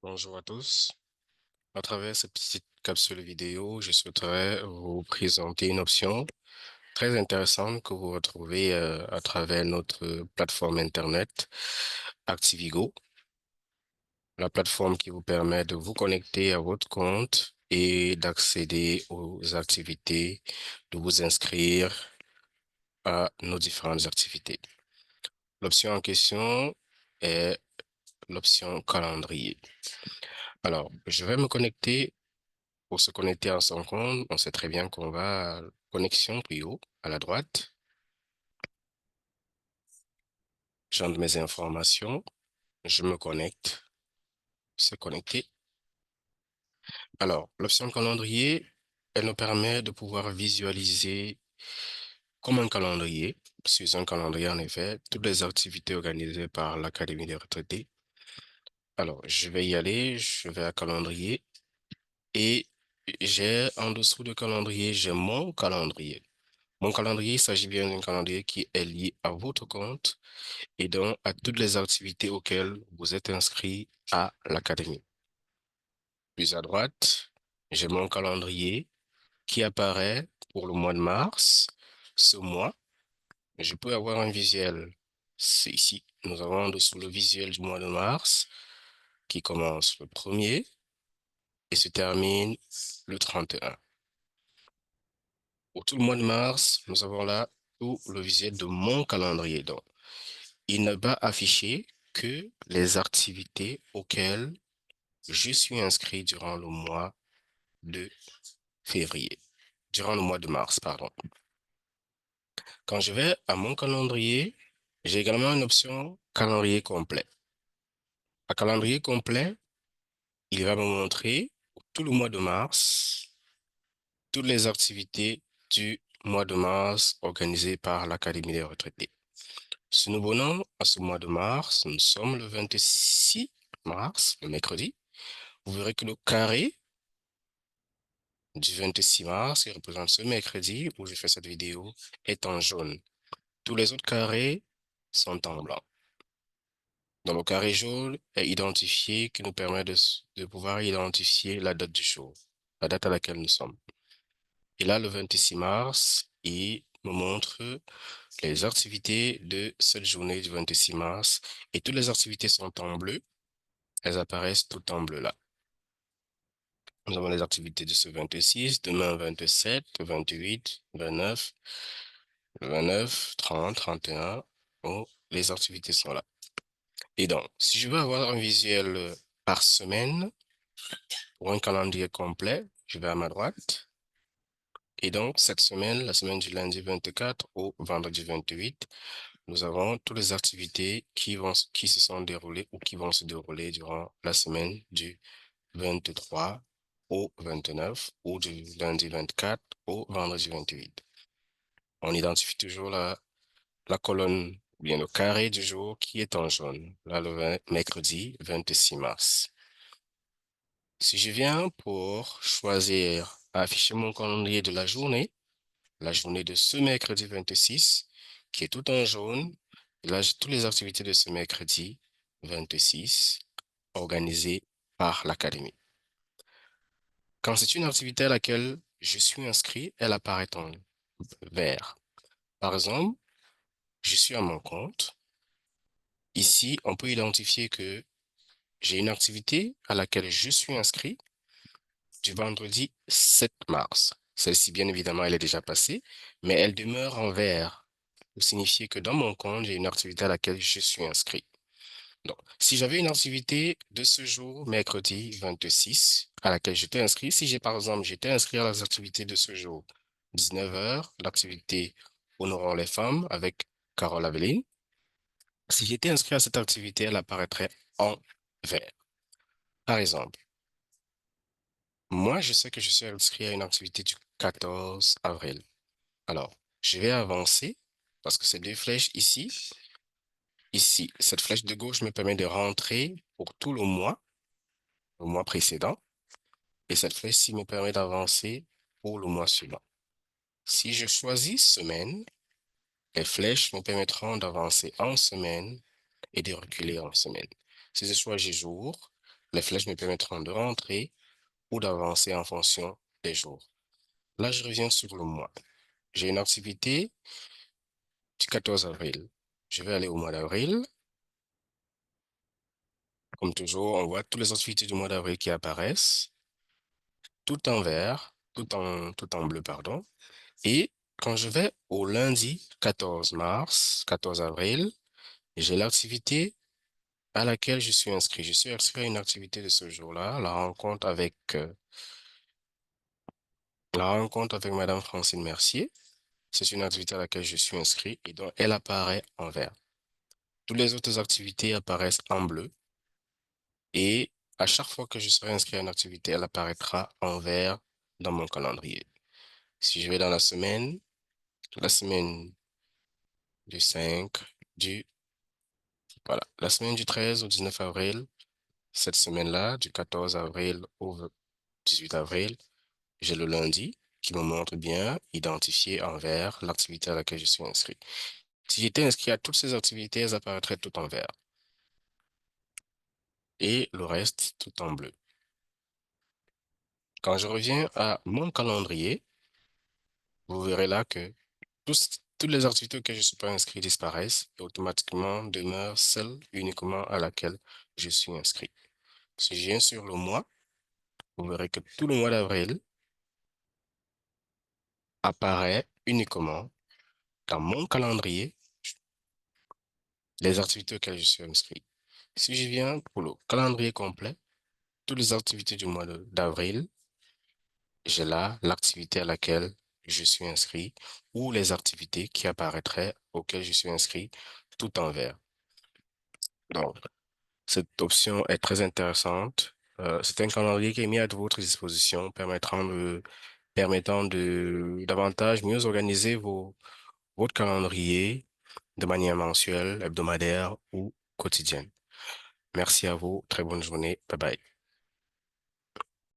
Bonjour à tous. À travers cette petite capsule vidéo, je souhaiterais vous présenter une option très intéressante que vous retrouvez à travers notre plateforme Internet Activigo, la plateforme qui vous permet de vous connecter à votre compte et d'accéder aux activités, de vous inscrire à nos différentes activités. L'option en question est l'option calendrier. Alors, je vais me connecter. Pour se connecter à son compte, on sait très bien qu'on va à connexion plus haut, à la droite. J'entre mes informations, je me connecte, se connecter. Alors, l'option calendrier, elle nous permet de pouvoir visualiser comme un calendrier, sur un calendrier en effet, toutes les activités organisées par l'Académie des retraités. Alors, je vais y aller, je vais à calendrier et j'ai en dessous de calendrier, j'ai mon calendrier. Mon calendrier, il s'agit bien d'un calendrier qui est lié à votre compte et donc à toutes les activités auxquelles vous êtes inscrit à l'académie. Puis à droite, j'ai mon calendrier qui apparaît pour le mois de mars. Ce mois, je peux avoir un visuel. C'est ici. Nous avons en dessous le visuel du mois de mars qui commence le 1er et se termine le 31. Pour tout le mois de mars, nous avons là tout le visuel de mon calendrier. Donc, il ne va afficher que les activités auxquelles je suis inscrit durant le mois de février, durant le mois de mars, pardon. Quand je vais à mon calendrier, j'ai également une option calendrier complet. À calendrier complet, il va me montrer tout le mois de mars, toutes les activités du mois de mars organisées par l'Académie des retraités. Si nous venons à ce mois de mars, nous sommes le 26 mars, le mercredi. Vous verrez que le carré du 26 mars, qui représente ce mercredi où je fais cette vidéo, est en jaune. Tous les autres carrés sont en blanc. Donc, le carré jaune est identifié, qui nous permet de pouvoir identifier la date du jour, la date à laquelle nous sommes. Et là, le 26 mars, il me montre les activités de cette journée du 26 mars. Et toutes les activités sont en bleu. Elles apparaissent toutes en bleu là. Nous avons les activités de ce 26, demain 27, 28, 29, 29, 30, 31. Oh, les activités sont là. Et donc, si je veux avoir un visuel par semaine pour un calendrier complet, je vais à ma droite. Et donc, cette semaine, la semaine du lundi 24 au vendredi 28, nous avons toutes les activités qui se sont déroulées ou qui vont se dérouler durant la semaine du 23 au 29 ou du lundi 24 au vendredi 28. On identifie toujours la colonne, ou bien le carré du jour qui est en jaune. Là, le mercredi 26 mars. Si je viens pour choisir afficher mon calendrier de la journée de ce mercredi 26, qui est tout en jaune, et là, j'ai toutes les activités de ce mercredi 26 organisées par l'académie. Quand c'est une activité à laquelle je suis inscrit, elle apparaît en vert. Par exemple, je suis à mon compte. Ici, on peut identifier que j'ai une activité à laquelle je suis inscrit du vendredi 7 mars. Celle-ci, bien évidemment, elle est déjà passée, mais elle demeure en vert pour signifier que dans mon compte, j'ai une activité à laquelle je suis inscrit. Donc, si j'avais une activité de ce jour, mercredi 26, à laquelle j'étais inscrit, si j'ai par exemple, j'étais inscrit à les activités de ce jour, 19 heures, l'activité Honorons les femmes avec Carole Aveline, si j'étais inscrit à cette activité, elle apparaîtrait en vert. Par exemple, moi, je sais que je suis inscrit à une activité du 14 avril. Alors, je vais avancer parce que ces deux flèches ici, cette flèche de gauche me permet de rentrer pour tout le mois précédent, et cette flèche-ci me permet d'avancer pour le mois suivant. Si je choisis semaine, les flèches me permettront d'avancer en semaine et de reculer en semaine. Si je choisis jour, Les flèches me permettront de rentrer ou d'avancer en fonction des jours. Là, je reviens sur le mois. J'ai une activité du 14 avril. Je vais aller au mois d'avril. Comme toujours, on voit toutes les activités du mois d'avril qui apparaissent, tout en vert, tout en bleu, pardon. Et quand je vais au lundi 14 mars, 14 avril, j'ai l'activité à laquelle je suis inscrit. Je suis inscrit à une activité de ce jour-là, la rencontre avec Madame Francine Mercier. C'est une activité à laquelle je suis inscrit et donc elle apparaît en vert. Toutes les autres activités apparaissent en bleu et à chaque fois que je serai inscrit à une activité, elle apparaîtra en vert dans mon calendrier. Si je vais dans la semaine du 5, du, voilà, la semaine du 13 au 19 avril, cette semaine-là, du 14 avril au 18 avril, j'ai le lundi qui me montre bien, identifié en vert, l'activité à laquelle je suis inscrit. Si j'étais inscrit à toutes ces activités, elles apparaîtraient tout en vert et le reste tout en bleu. Quand je reviens à mon calendrier, vous verrez là que toutes les activités auxquelles je ne suis pas inscrit disparaissent et automatiquement demeurent celle uniquement à laquelle je suis inscrit. Si je viens sur le mois, vous verrez que tout le mois d'avril apparaît uniquement dans mon calendrier les activités auxquelles je suis inscrit. Si je viens pour le calendrier complet, toutes les activités du mois d'avril, j'ai là l'activité à laquelle je suis inscrit ou les activités qui apparaîtraient auxquelles je suis inscrit tout en vert. Donc, cette option est très intéressante. C'est un calendrier qui est mis à votre disposition permettant de davantage mieux organiser votre calendrier de manière mensuelle, hebdomadaire ou quotidienne. Merci à vous. Très bonne journée. Bye bye.